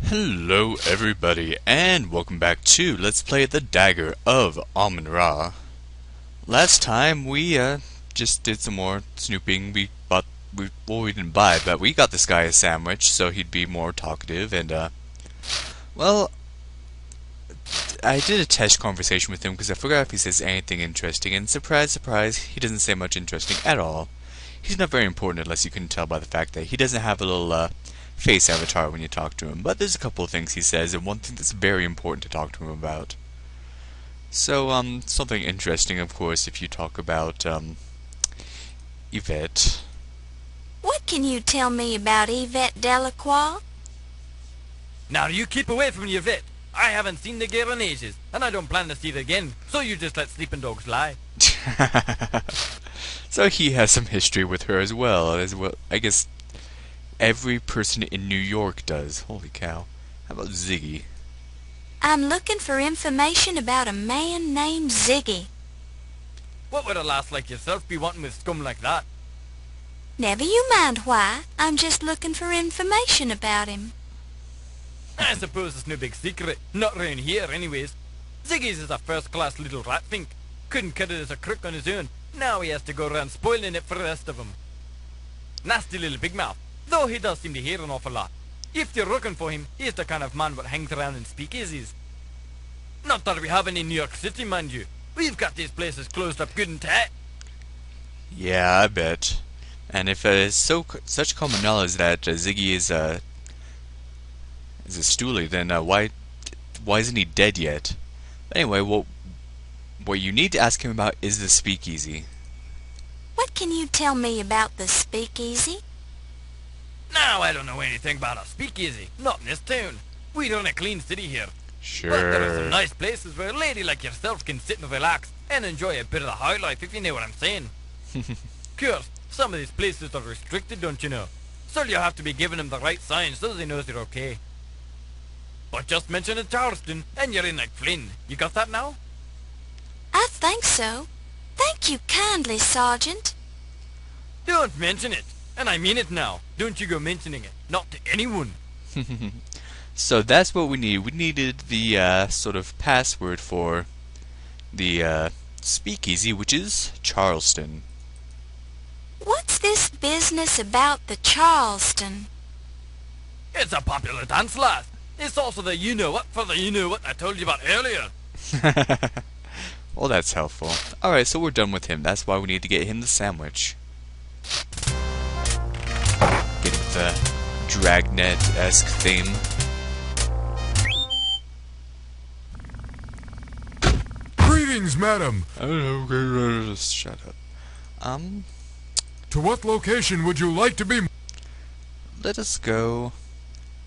Hello everybody, and welcome back to Let's Play the Dagger of Amon. Last time we just did some more snooping. We didn't buy, but we got this guy a sandwich so he'd be more talkative, and well, I did a test conversation with him because I forgot if he says anything interesting, and surprise surprise, he doesn't say much interesting at all. He's not very important unless you can tell by the fact that he doesn't have a little face avatar when you talk to him, but there's a couple of things he says, and one thing that's very important to talk to him about. So, something interesting, of course, if you talk about, Yvette. What can you tell me about Yvette Delacroix? Now you keep away from Yvette. I haven't seen the girl in ages, and I don't plan to see it again, so you just let sleeping dogs lie. So he has some history with her as well, I guess every person in New York does. Holy cow. How about Ziggy? I'm looking for information about a man named Ziggy. What would a lass like yourself be wanting with scum like that? Never you mind why. I'm just looking for information about him. I suppose it's no big secret. Not round here, anyways. Ziggy's is a first-class little rat-fink. Couldn't cut it as a crook on his own. Now he has to go around spoiling it for the rest of them. Nasty little big mouth. Though he does seem to hear an awful lot. If you're looking for him, he's the kind of man what hangs around in speakeasies. Not that we have any in New York City, mind you. We've got these places closed up good and tight. Yeah, I bet. And if it's such common knowledge that Ziggy is a stoolie, then why isn't he dead yet? Anyway, what you need to ask him about is the speakeasy. What can you tell me about the speakeasy? Now I don't know anything about a speakeasy. Not in this town. We run a clean city here. Sure. But there are some nice places where a lady like yourself can sit and relax and enjoy a bit of the high life, if you know what I'm saying. Course, some of these places are restricted, don't you know? So you have to be giving them the right signs so they know they're okay. But just mention it Charleston and you're in like Flynn. You got that now? I think so. Thank you kindly, Sergeant. Don't mention it. And I mean it now. Don't you go mentioning it. Not to anyone. So that's what we need. We needed the sort of password for the speakeasy, which is Charleston. What's this business about the Charleston? It's a popular dance, lad. It's also the you-know-what for the you-know-what I told you about earlier. Well, that's helpful. Alright, so we're done with him. That's why we need to get him the sandwich. Get the Dragnet-esque theme. Greetings, madam. Oh, shut up. To what location would you like to be? Let us go.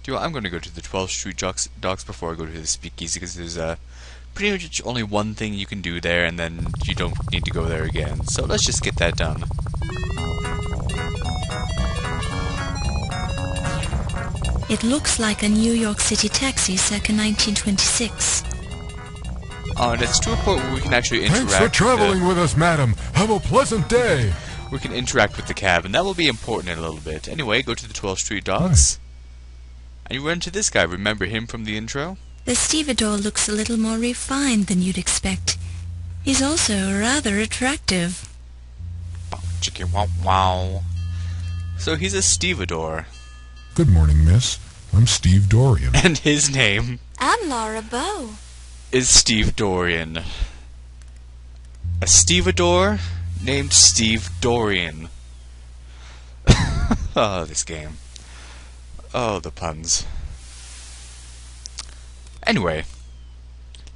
I'm going to go to the 12th Street docks before I go to the speakeasy, because there's pretty much only one thing you can do there, and then you don't need to go there again. So let's just get that done. It looks like a New York City taxi circa 1926. Oh, and it's to a point where we can actually interact. Thanks for traveling with us, madam. Have a pleasant day. We can interact with the cab, and that will be important in a little bit. Anyway, go to the 12th Street docks. And you run into this guy. Remember him from the intro? The stevedore looks a little more refined than you'd expect. He's also rather attractive. Chicken wow wow. So he's a stevedore. Good morning, miss. I'm Steve Dorian. And his name I'm Laura Bow. is Steve Dorian. A stevedore named Steve Dorian. Oh, this game. Oh, the puns. Anyway,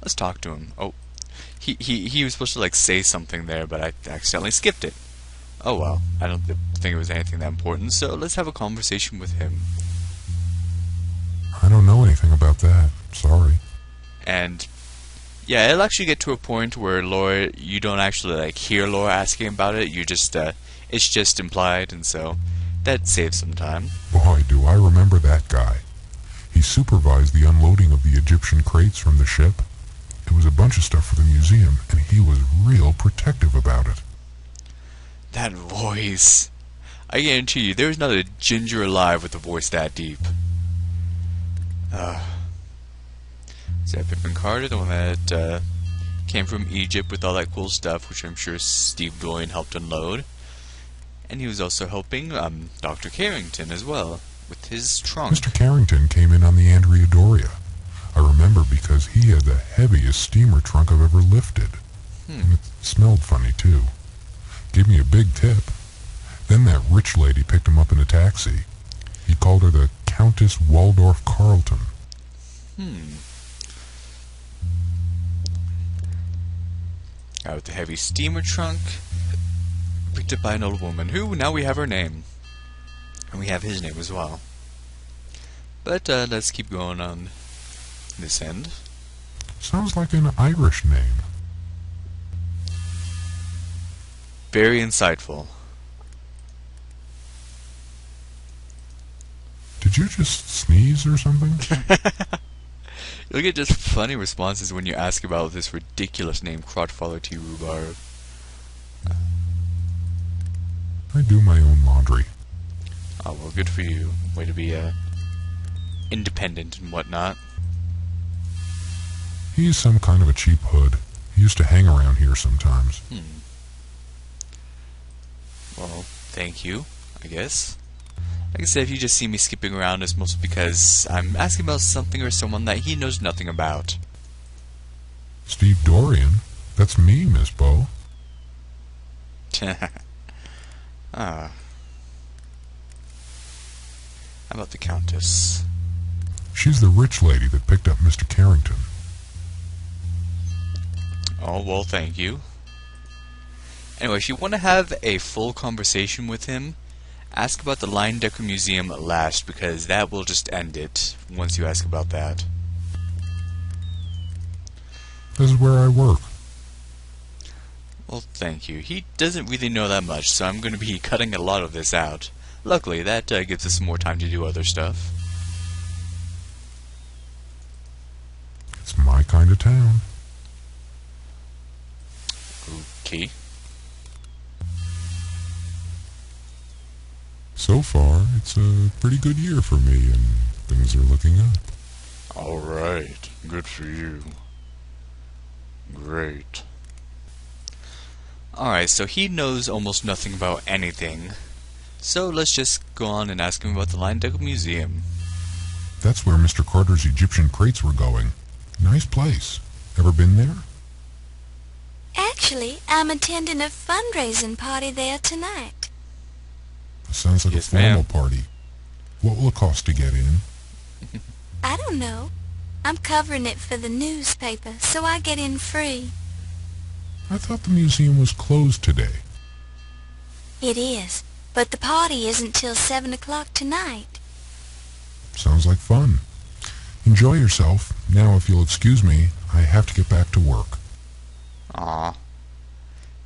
let's talk to him. Oh, he was supposed to like say something there, but I accidentally skipped it. Oh well, I don't think it was anything that important, so let's have a conversation with him. I don't know anything about that. Sorry. And yeah, it'll actually get to a point where Laura, you don't actually like hear Laura asking about it. You just it's just implied, and so that saves some time. Boy, do I remember that guy. He supervised the unloading of the Egyptian crates from the ship. It was a bunch of stuff for the museum, and he was real protective about it. That voice. I guarantee you, there's not a ginger alive with a voice that deep. Is that Pippin Carter, the one that came from Egypt with all that cool stuff, which I'm sure Steve Dorian helped unload. And he was also helping Dr. Carrington as well, with his trunk. Mr. Carrington came in on the Andrea Doria. I remember because he had the heaviest steamer trunk I've ever lifted. And it smelled funny, too. Gave me a big tip. Then that rich lady picked him up in a taxi. He called her the Countess Waldorf Carlton. Guy with the heavy steamer trunk, picked up by an old woman, who, now we have her name. And we have his name as well. But, let's keep going on this end. Sounds like an Irish name. Very insightful. Did you just sneeze or something? You'll get just funny responses when you ask about this ridiculous name, Crotchfather T. Rhubarb. I do my own laundry. Oh, well, good for you. Way to be, independent and whatnot. He's some kind of a cheap hood. He used to hang around here sometimes. Well, thank you, I guess. Like I said, if you just see me skipping around, it's mostly because I'm asking about something or someone that he knows nothing about. Steve Dorian? That's me, Miss Bo. How about the Countess? She's the rich lady that picked up Mr. Carrington. Oh, well, thank you. Anyway, if you want to have a full conversation with him, ask about the Leyendecker Museum last, because that will just end it once you ask about that. This is where I work. Well, thank you. He doesn't really know that much, so I'm going to be cutting a lot of this out. Luckily, that gives us some more time to do other stuff. It's my kind of town. Okay. So far, it's a pretty good year for me, and things are looking up. Alright. Good for you. Great. Alright, so he knows almost nothing about anything. So let's just go on and ask him about the Leyendecker Museum. That's where Mr. Carter's Egyptian crates were going. Nice place. Ever been there? Actually, I'm attending a fundraising party there tonight. Sounds like Yes, a formal ma'am. party. What will it cost to get in? I don't know. I'm covering it for the newspaper, so I get in free. I thought the museum was closed today. It is, but the party isn't till 7 o'clock tonight. Sounds like fun. Enjoy yourself. Now, if you'll excuse me, I have to get back to work. Aw.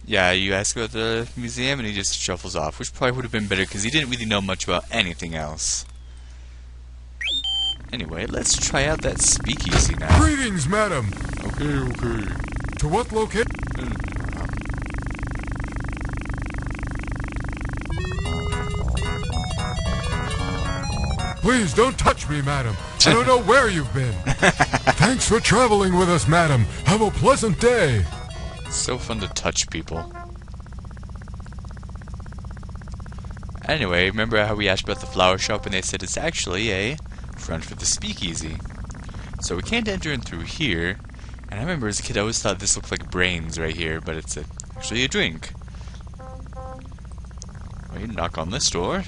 Yeah, you ask about the museum and he just shuffles off, which probably would have been better because he didn't really know much about anything else. Anyway, let's try out that speakeasy now. Greetings, madam. Okay. To what location? Please don't touch me, madam. I don't know where you've been. Thanks for traveling with us, madam. Have a pleasant day. It's so fun to touch people. Anyway, remember how we asked about the flower shop and they said it's actually a front for the speakeasy. So we can't enter in through here. And I remember as a kid I always thought this looked like brains right here, but it's actually a drink. Wait, knock on this door.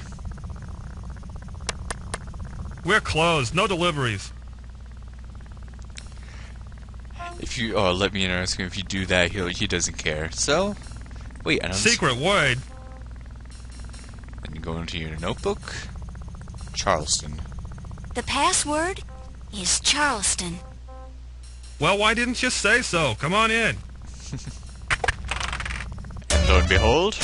We're closed. No deliveries. If you let me in and ask him if you do that, he doesn't care. So wait, I know Secret word. Then you go into your notebook. Charleston. The password is Charleston. Well, why didn't you say so? Come on in. And lo and behold,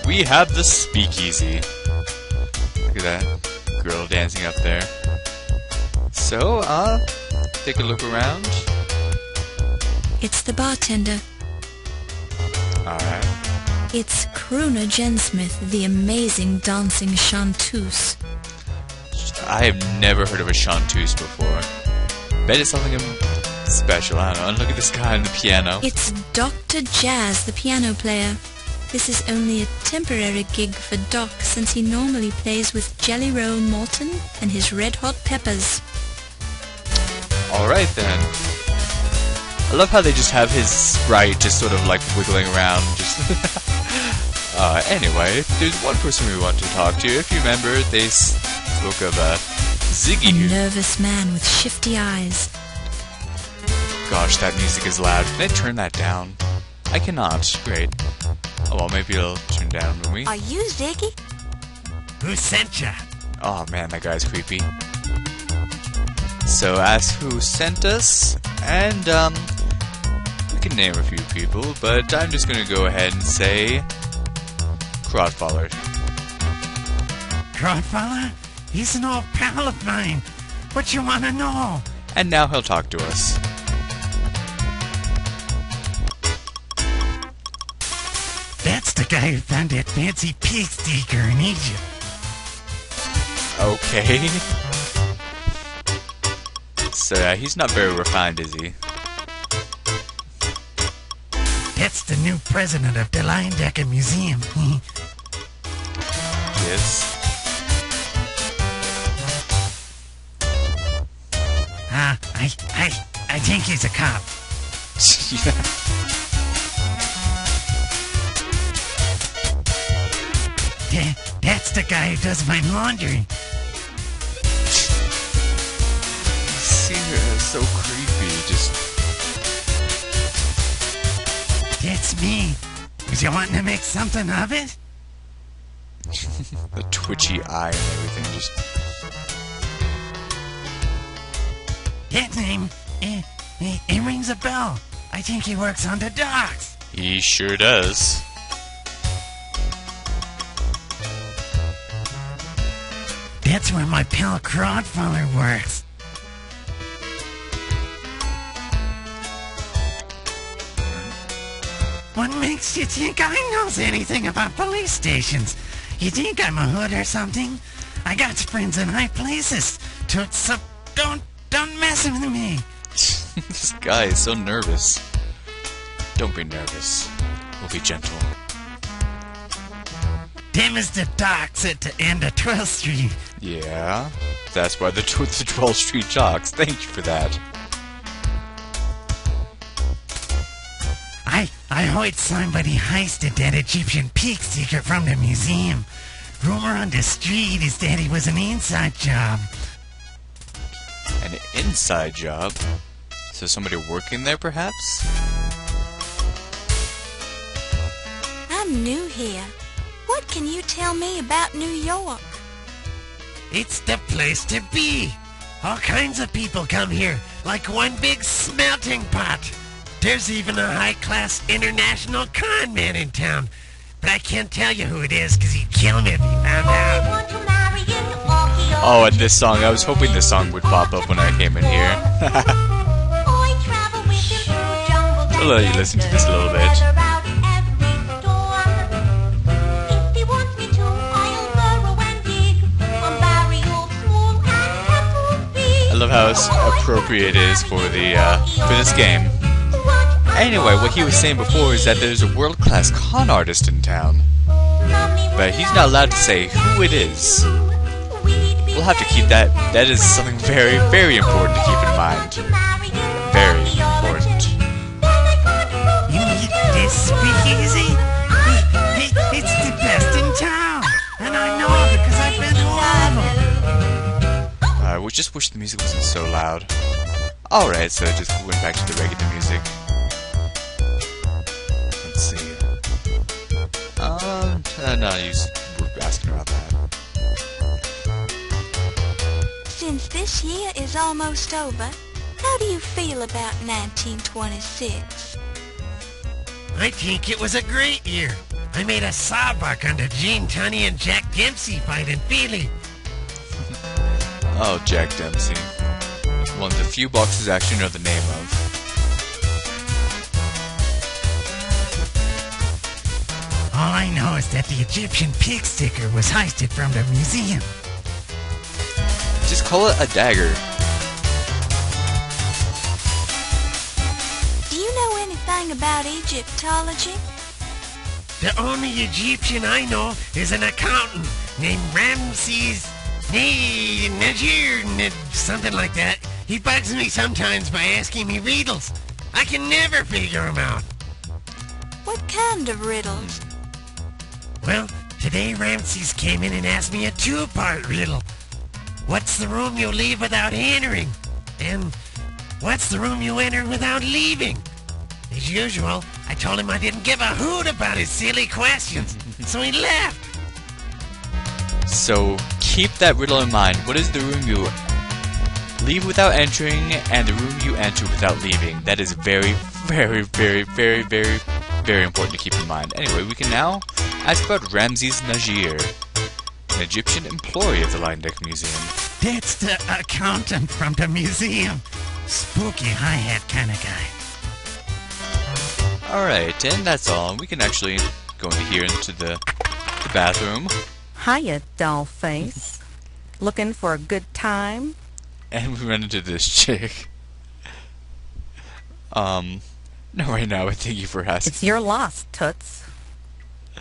we have the speakeasy. Look at that girl dancing up there. So, take a look around. It's the bartender. Alright. It's Crooner Jensmith, the amazing dancing chanteuse. I have never heard of a chanteuse before. Bet it's something special, I don't know. And look at this guy on the piano. It's Dr. Jazz, the piano player. This is only a temporary gig for Doc, since he normally plays with Jelly Roll Morton and his Red Hot Peppers. Alright then. I love how they just have his sprite just sort of like wiggling around. Just anyway, there's one person we want to talk to. If you remember, they spoke of Ziggy. A nervous man with shifty eyes. Gosh, that music is loud. Can I turn that down? I cannot. Great. Oh well, maybe it'll turn down when we... Are you Ziggy? Who sent ya? Oh man, that guy's creepy. So ask who sent us, and we can name a few people, but I'm just gonna go ahead and say Crodfaller. Crodfaller? He's an old pal of mine. What you wanna know? And now he'll talk to us. That's the guy who found that fancy pig sticker in Egypt. Okay. So he's not very refined, is he? That's the new president of the Leyendecker Museum. Yes. I think he's a cop. That's the guy who does my laundry. So creepy, just... That's me. Was you wanting to make something of it? the twitchy eye and everything, just... That name, it rings a bell. I think he works on the docks. He sure does. That's where my pal Crodfaller works. What makes you think I knows anything about police stations? You think I'm a hood or something? I got friends in high places. So don't mess with me. This guy is so nervous. Don't be nervous. We'll be gentle. Them is the docks at the end of 12th Street. Yeah, that's why the 12th Street Jocks. Thank you for that. I heard somebody heisted that Egyptian pig sticker from the museum. Rumor on the street is that it was an inside job. An inside job? So somebody working there, perhaps? I'm new here. What can you tell me about New York? It's the place to be. All kinds of people come here, like one big smelting pot. There's even a high-class international con man in town. But I can't tell you who it is, because he'd kill me if he found out. Oh, and this song. I was hoping this song would pop up when I came in here. I'll let you listen to this a little bit. I love how appropriate it is for this game. Anyway, what he was saying before is that there's a world-class con artist in town. But he's not allowed to say who it is. We'll have to keep that. That is something very, very important to keep in mind. Very important. You need this speakeasy? It's the best in town. And I know it because I've been to all of them. I just wish the music wasn't so loud. Alright, so I just went back to the regular music. Let's see. No, you were asking about that. Since this year is almost over, how do you feel about 1926? I think it was a great year. I made a sawbuck on the Gene Tunney and Jack Dempsey fight in Philly. Oh, Jack Dempsey. One of the few boxes I actually know the name of. All I know is that the Egyptian pig sticker was heisted from the museum. just call it a dagger. Do you know anything about Egyptology? The only Egyptian I know is an accountant named Ramses Najir, something like that. He bugs me sometimes by asking me riddles. I can never figure him out. What kind of riddles? Well, today Ramses came in and asked me a two-part riddle. What's the room you leave without entering? And what's the room you enter without leaving? As usual, I told him I didn't give a hoot about his silly questions, so he left. So keep that riddle in mind. What is the room you leave without entering and the room you enter without leaving? That is very, very, very, very, very, very important to keep in mind. Anyway, we can now ask about Ramses Najir, an Egyptian employee of the Leyendecker Museum. That's the accountant from the museum. Spooky hi-hat kind of guy. Alright, and that's all. We can actually go into here into the bathroom. Hiya, doll face. Looking for a good time? And we run into this chick. No, right now, but thank you for asking. It's your loss, Toots.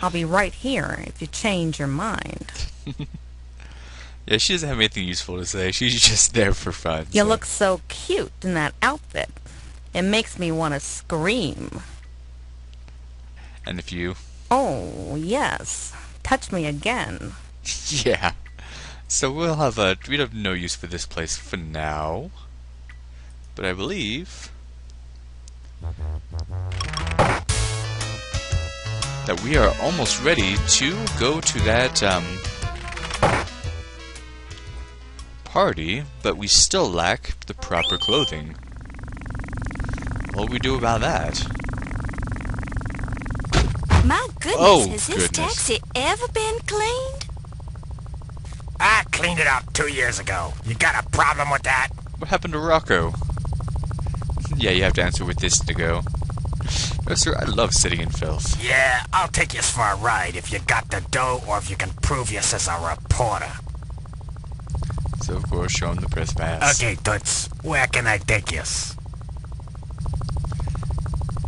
I'll be right here if you change your mind. Yeah, she doesn't have anything useful to say. She's just there for fun. You look so cute in that outfit. It makes me want to scream. And if you... Oh, yes. Touch me again. Yeah. So we'll have we have no use for this place for now. But I believe that we are almost ready to go to that party, but we still lack the proper clothing. What do we do about that? My goodness, Oh, has this goodness. taxi ever been cleaned? I cleaned it up 2 years ago. You got a problem with that? What happened to Rocco? Yeah, you have to answer with this to go. Oh, sir, I love sitting in filth. Yeah, I'll take you for a ride if you got the dough or if you can prove you as a reporter. So, of course, show him the press pass. Okay, Toots, where can I take you?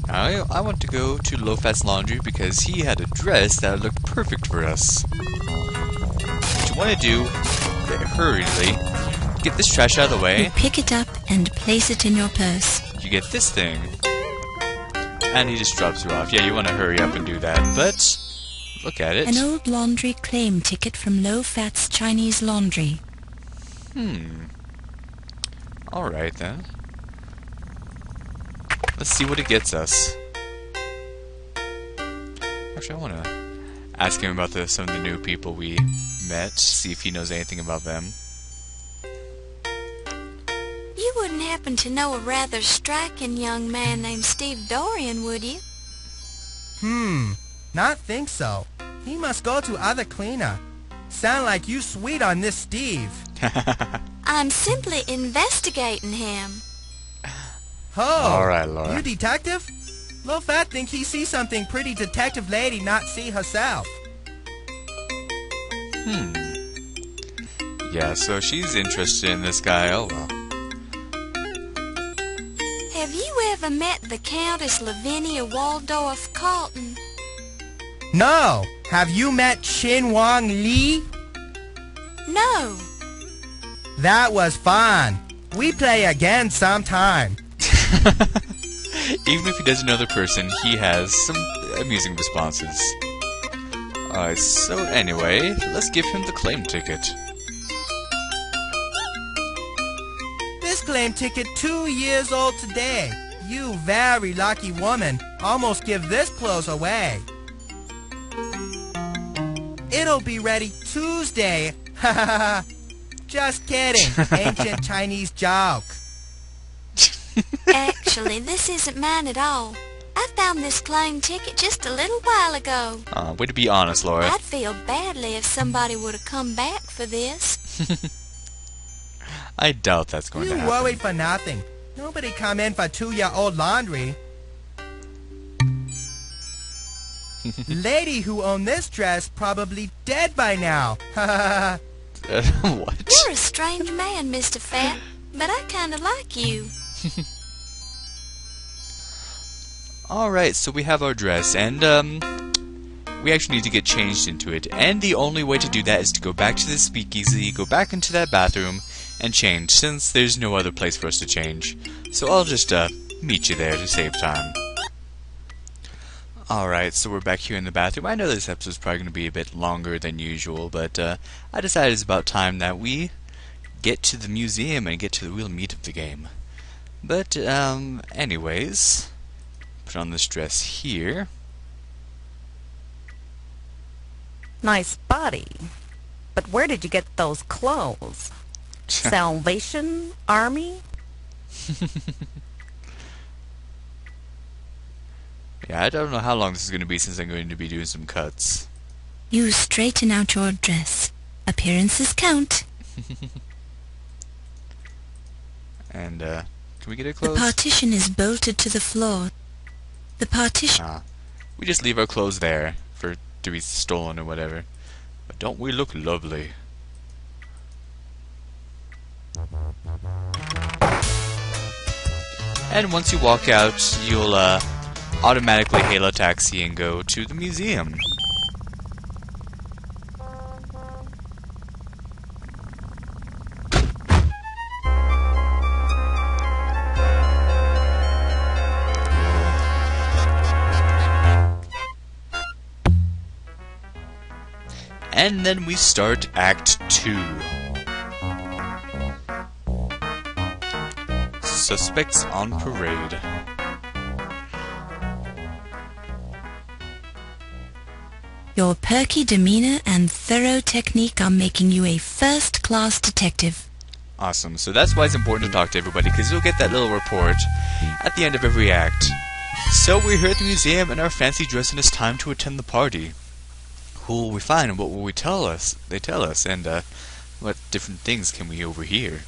I want to go to Lofat's laundry because he had a dress that looked perfect for us. What you want to do, hurriedly, get this trash out of the You way. pick it up and place it in your purse. You get this thing. And he just drops you off. Yeah, you want to hurry up and do that, but look at it. An old laundry claim ticket from Lofat's Chinese Laundry. Alright then. Let's see what it gets us. Actually, I want to ask him about some of the new people we met, see if he knows anything about them. You wouldn't happen to know a rather striking young man named Steve Dorian, would you? Not think so. He must go to other cleaner. Sound like you sweet on this Steve. I'm simply investigating him. Oh, Alright, Laura. You detective? Lil Fat think he see something pretty detective lady not see herself. Yeah, so she's interested in this guy. Oh well. Have you ever met the Countess Lavinia Waldorf Carlton? No. Have you met Chin Wong Lee? No. That was fun. We play again sometime. Even if he doesn't know the person, he has some amusing responses. So anyway, let's give him the claim ticket. This claim ticket 2 years old today. You very lucky woman. Almost give this clothes away. It'll be ready Tuesday. Ha ha ha. Just kidding. Ancient Chinese joke. Actually, this isn't mine at all. I found this claim ticket just a little while ago. Way to be honest, Laura. I'd feel badly if somebody would have come back for this. I doubt that's going to You happen. worried for nothing. Nobody come in for 2-year-old laundry. Lady who owned this dress probably dead by now. What? You're a strange man, Mr. Fat, but I kinda like you. Alright, so we have our dress, and, we actually need to get changed into it. And the only way to do that is to go back to the speakeasy, go back into that bathroom, and change, since there's no other place for us to change. So I'll just, meet you there to save time. Alright, so we're back here in the bathroom. I know this episode's probably going to be a bit longer than usual, but, I decided it's about time that we get to the museum and get to the real meat of the game. But, anyways, put on this dress here. Nice body. But where did you get those clothes? Salvation Army? Yeah, I don't know how long this is going to be since I'm going to be doing some cuts. You straighten out your dress. Appearances count. And, can we get it The closed? partition is bolted to the floor. The partition... We just leave our clothes there to be stolen or whatever. But don't we look lovely? And once you walk out, you'll automatically hail a taxi and go to the museum. And then we start Act 2. Suspects on parade. Your perky demeanor and thorough technique are making you a first-class detective. Awesome. So that's why it's important to talk to everybody, because you'll get that little report at the end of every act. So we're here at the museum in our fancy dress, and it's time to attend the party. Who will we find, and what will they tell us, and what different things can we overhear?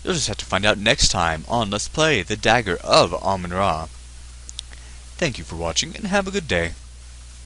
You'll just have to find out next time on Let's Play the Dagger of Amon. Thank you for watching, and have a good day.